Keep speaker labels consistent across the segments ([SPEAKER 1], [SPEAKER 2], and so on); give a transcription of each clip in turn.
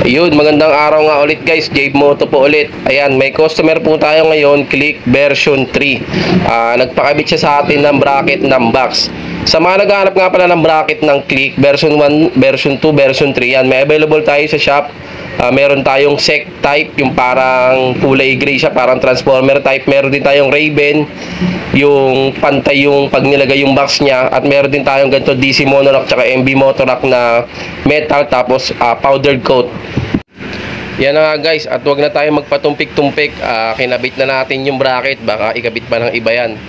[SPEAKER 1] Ayun, magandang araw nga ulit guys, Jave Moto po ulit. Ayan, may customer po tayo ngayon, Click version 3. Nagpakabit siya sa atin ng bracket ng box. Sa mga naghahanap nga pala ng bracket ng Click version 1, version 2, version 3, yan, may available tayo sa shop. Meron tayong SEC type, yung parang kulay gray siya, parang transformer type. Meron din tayong Raven, yung pantay yung pag nilagay yung box niya. At meron din tayong ganito DC monorack tsaka MB motorack na metal, tapos powdered coat. Yan na nga guys, at wag na tayo magpatumpik-tumpik. Kinabit na natin yung bracket, baka ikabit pa ng iba yan.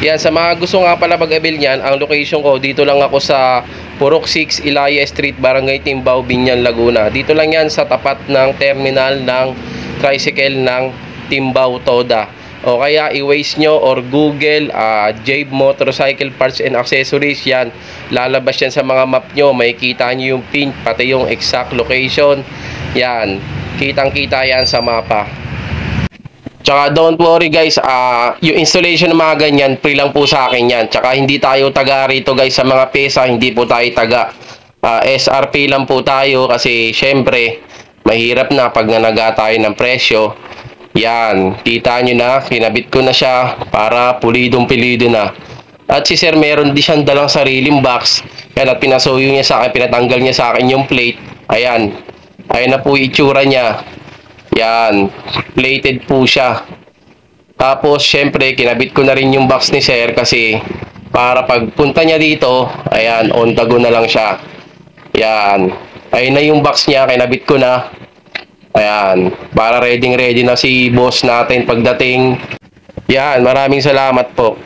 [SPEAKER 1] Yan, sa mga gusto nga pala mag-avail niyan, ang location ko, dito lang ako sa Purok 6, Ilaya Street, Barangay Timbao, Binyan, Laguna. Dito lang yan sa tapat ng terminal ng tricycle ng Timbao Toda. O kaya i-Waze nyo or Google Jave Motorcycle Parts and Accessories. Yan, lalabas yan sa mga map nyo. May kita nyo yung pin, pati yung exact location. Yan, kitang-kita yan sa mapa. Tsaka don't worry guys, yung installation ng mga ganyan, free lang po sa akin yan. Tsaka hindi tayo taga rito guys sa mga pesa, hindi po tayo taga. SRP lang po tayo kasi syempre, mahirap na pag nanaga tayo ng presyo. Yan, kita nyo na, kinabit ko na siya para pulidong-pulido na. At si sir meron din siyang dalang sariling box. Yan, at pinasuyo niya sa akin, pinatanggal niya sa akin yung plate. Ayan, ayan na po itsura niya. Yan, plated po siya. Tapos syempre kinabit ko na rin yung box ni sir kasi para pagpunta niya dito, ayan, on the go na lang siya. Yan, ayun na yung box niya, kinabit ko na. Ayan, para ready na si boss natin pagdating. Yan, maraming salamat po.